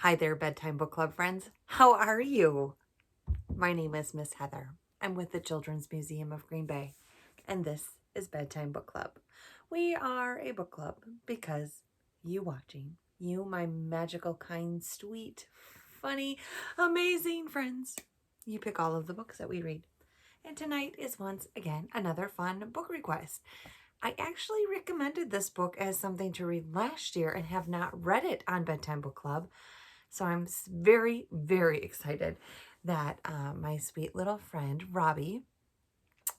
Hi there, Bedtime Book Club friends. How are you? My name is Miss Heather. I'm with the Children's Museum of Green Bay, and this is Bedtime Book Club. We are a book club because you watching, you, my magical, kind, sweet, funny, amazing friends, you pick all of the books that we read. And tonight is once again another fun book request. I actually recommended this book as something to read last year and have not read it on Bedtime Book Club. So I'm very, very excited that my sweet little friend, Robbie,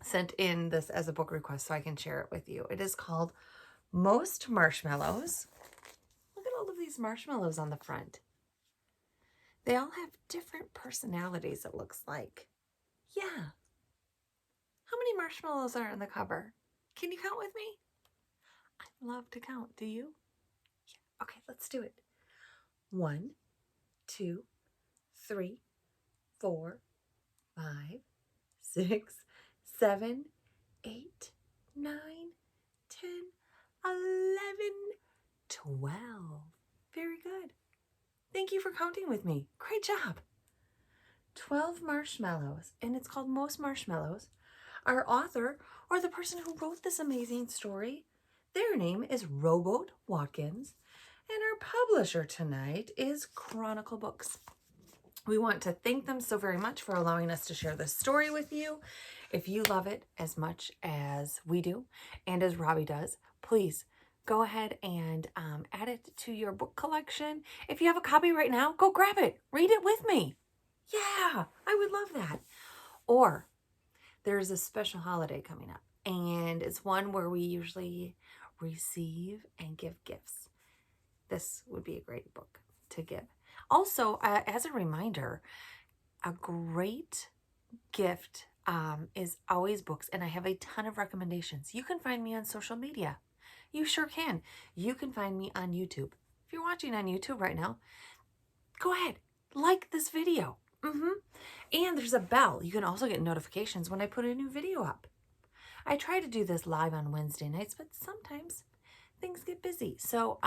sent in this as a book request so I can share it with you. It is called Most Marshmallows. Look at all of these marshmallows on the front. They all have different personalities, it looks like. Yeah. How many marshmallows are on the cover? Can you count with me? I love to count. Do you? Yeah. Okay, let's do it. 1, 2, 3, 4, 5, 6, 7, 8, 9, 10, 11, 12. Very good. Thank you for counting with me. Great job. 12 marshmallows, and it's called Most Marshmallows. Our author, or the person who wrote this amazing story, their name is Rowboat Watkins, and our publisher tonight is Chronicle Books. We want to thank them so very much for allowing us to share this story with you. If you love it as much as we do and as Robbie does, please go ahead and add it to your book collection. If you have a copy right now, go grab it. Read it with me. Yeah, I would love that. Or there's a special holiday coming up, and it's one where we usually receive and give gifts. This would be a great book to give. Also, as a reminder, a great gift is always books, and I have a ton of recommendations. You can find me on social media. You sure can. You can find me on YouTube. If you're watching on YouTube right now, go ahead, like this video. And there's a bell. You can also get notifications when I put a new video up. I try to do this live on Wednesday nights, but sometimes things get busy. So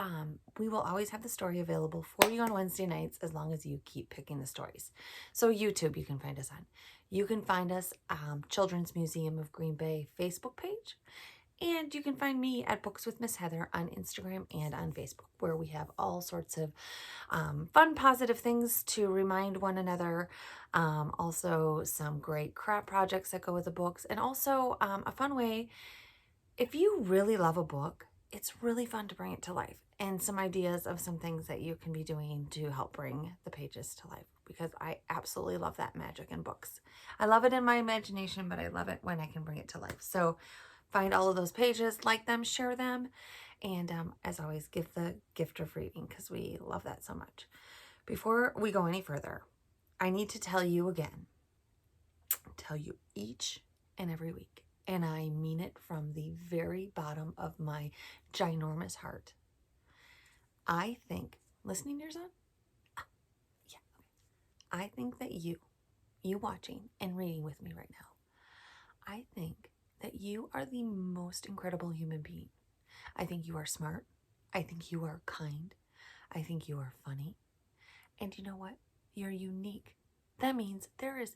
we will always have the story available for you on Wednesday nights as long as you keep picking the stories. So YouTube, you can find us on. You can find us Children's Museum of Green Bay Facebook page. And you can find me at Books with Miss Heather on Instagram and on Facebook, where we have all sorts of fun, positive things to remind one another. Also, some great craft projects that go with the books. And also a fun way, if you really love a book, it's really fun to bring it to life. And some ideas of some things that you can be doing to help bring the pages to life. Because I absolutely love that magic in books. I love it in my imagination, but I love it when I can bring it to life. So find all of those pages, like them, share them, and as always, give the gift of reading because we love that so much. Before we go any further, I need to tell you again, tell you each and every week, and I mean it from the very bottom of my ginormous heart. I think, listening ears on? Yeah. I think that you watching and reading with me right now, I think that you are the most incredible human being. I think you are smart. I think you are kind. I think you are funny. And you know what? You're unique. That means there is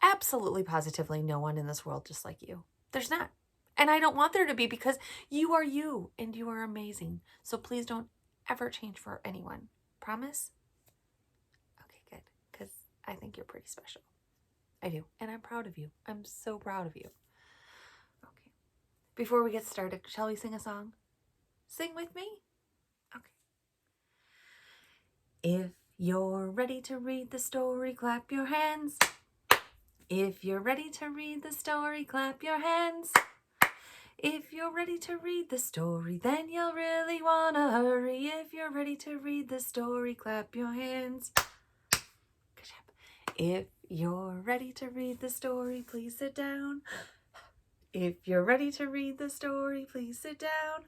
absolutely positively no one in this world just like you. There's not. And I don't want there to be because you are you and you are amazing. So please don't ever change for anyone. Promise? Okay, good. Because I think you're pretty special. I do. And I'm proud of you. I'm so proud of you. Okay. Before we get started, shall we sing a song? Sing with me? Okay. If you're ready to read the story, clap your hands. If you're ready to read the story, clap your hands. If you're ready to read the story, then you'll really want to hurry. If you're ready to read the story, clap your hands. Good job. If you're ready to read the story, please sit down. If you're ready to read the story, please sit down.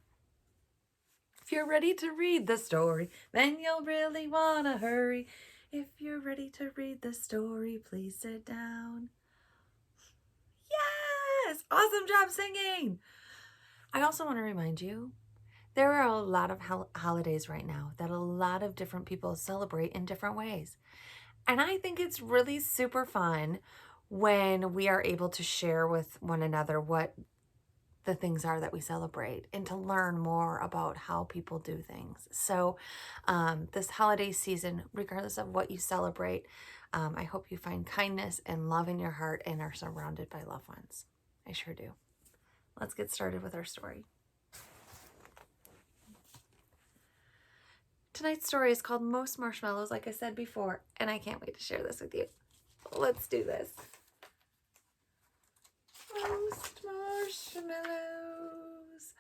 If you're ready to read the story, then you'll really want to hurry. If you're ready to read the story, please sit down. Yes! Awesome job singing! I also want to remind you There are a lot of holidays right now that a lot of different people celebrate in different ways. And I think it's really super fun when we are able to share with one another what the things are that we celebrate and to learn more about how people do things. So this holiday season, regardless of what you celebrate, I hope you find kindness and love in your heart and are surrounded by loved ones. I sure do. Let's get started with our story. Tonight's story is called Most Marshmallows, like I said before, and I can't wait to share this with you. Let's do this. Most marshmallows.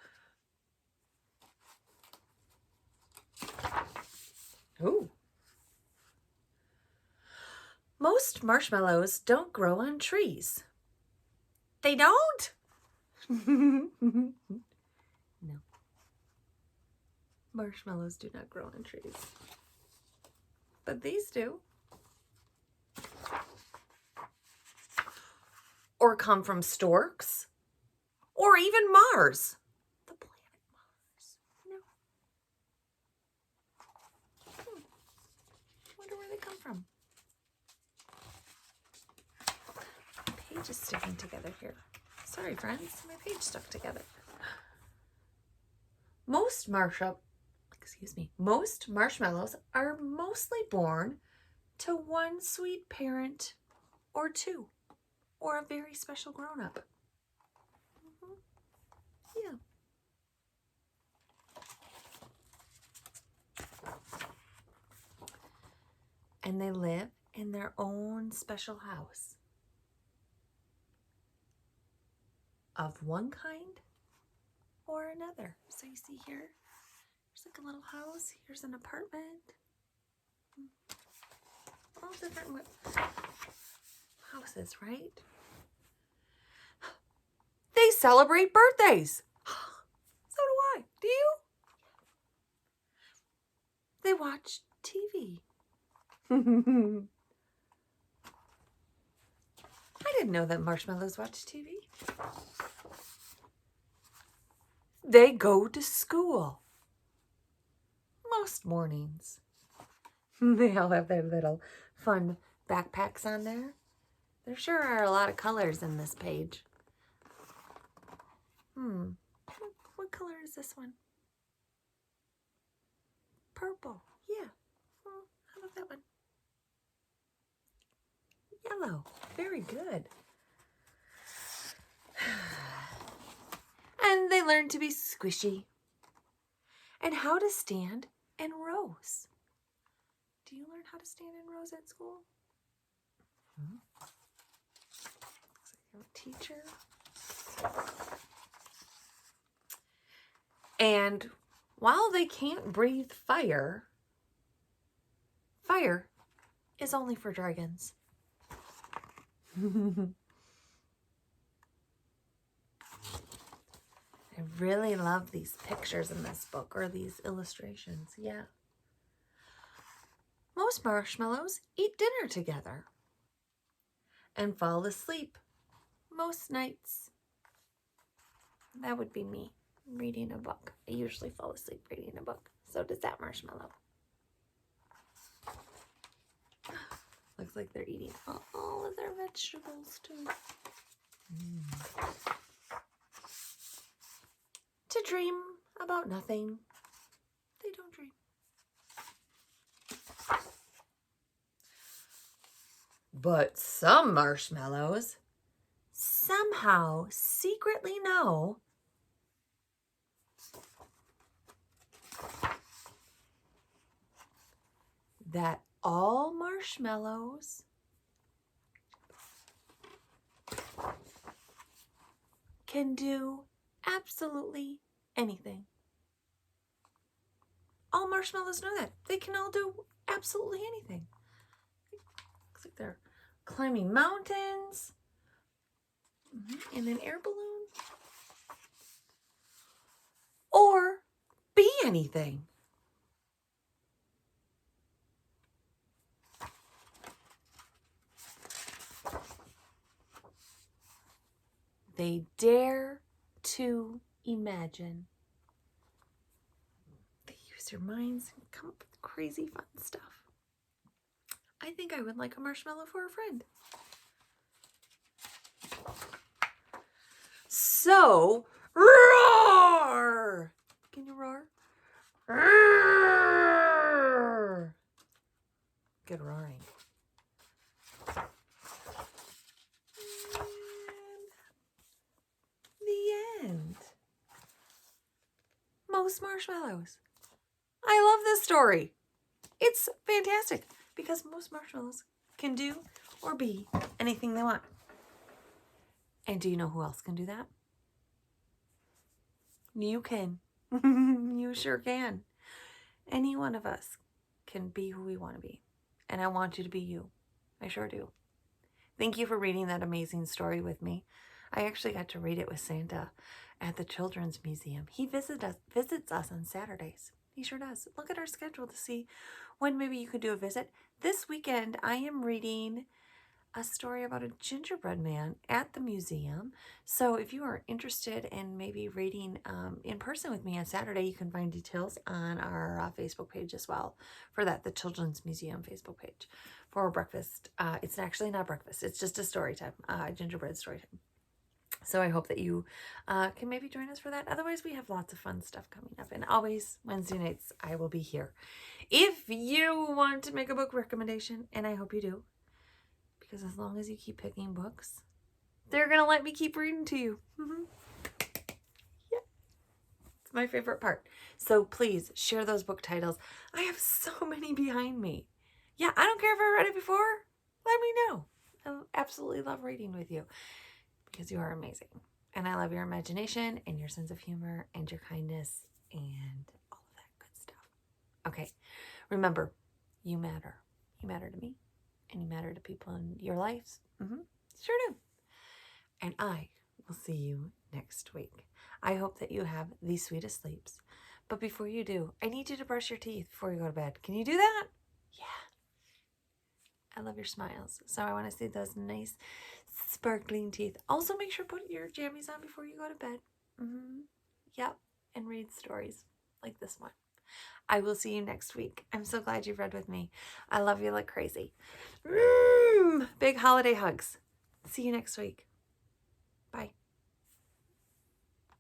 Ooh. Most marshmallows don't grow on trees. They don't? No. Marshmallows do not grow on trees. But these do. Or come from storks. Or even Mars. The planet Mars. No. Wonder where they come from. My page is sticking together here. Sorry, friends. My page stuck together. Most marshmallows are mostly born to one sweet parent or two, or a very special grown-up. Yeah. And they live in their own special house of one kind or another. So you see here, there's like a little house. Here's an apartment. All different houses, right? They celebrate birthdays. So do I. Do you? They watch TV. I didn't know that marshmallows watch TV. They go to school. Most mornings. They all have their little fun backpacks on there. There sure are a lot of colors in this page. What color is this one? Purple. Yeah. How about that one? Yellow. Very good. And they learn to be squishy and how to stand in rows. Do you learn how to stand in rows at school? Looks like you're a teacher. And while they can't breathe fire, fire is only for dragons. I really love these pictures in this book, or these illustrations. Yeah. Most marshmallows eat dinner together and fall asleep most nights. That would be me reading a book. I usually fall asleep reading a book. So does that marshmallow. Looks like they're eating all of their vegetables too. To dream about nothing. They don't dream. But some marshmallows somehow secretly know that all marshmallows can do absolutely anything. All marshmallows know that. They can all do absolutely anything. Looks like they're climbing mountains in an air balloon. Or be anything. They dare to imagine. use your minds and come up with crazy fun stuff. I think I would like a marshmallow for a friend. So, roar! Can you roar? Roar! Good roaring. And the end. Most marshmallows. I love this story. It's fantastic because most marshmallows can do or be anything they want. And do you know who else can do that? You can. You sure can. Any one of us can be who we want to be. And I want you to be you. I sure do. Thank you for reading that amazing story with me. I actually got to read it with Santa at the Children's Museum. He visits us on Saturdays. He sure does. Look at our schedule to see when maybe you could do a visit. This weekend, I am reading a story about a gingerbread man at the museum. So if you are interested in maybe reading in person with me on Saturday, you can find details on our Facebook page as well for that, the Children's Museum Facebook page for breakfast. It's actually not breakfast. It's just a story time, gingerbread story time. So I hope that you can maybe join us for that. Otherwise, we have lots of fun stuff coming up. And always Wednesday nights, I will be here. If you want to make a book recommendation, and I hope you do, because as long as you keep picking books, they're going to let me keep reading to you. Yeah. It's my favorite part. So please share those book titles. I have so many behind me. Yeah, I don't care if I read it before. Let me know. I absolutely love reading with you because you are amazing. And I love your imagination and your sense of humor and your kindness and all of that good stuff. Okay, remember, you matter. You matter to me. And you matter to people in your lives. Sure do. And I will see you next week. I hope that you have the sweetest sleeps. But before you do, I need you to brush your teeth before you go to bed. Can you do that? Yeah. I love your smiles. So I want to see those nice sparkling teeth. Also make sure to put your jammies on before you go to bed. Yep. And read stories like this one. I will see you next week. I'm so glad you've read with me. I love you like crazy. Big holiday hugs. See you next week.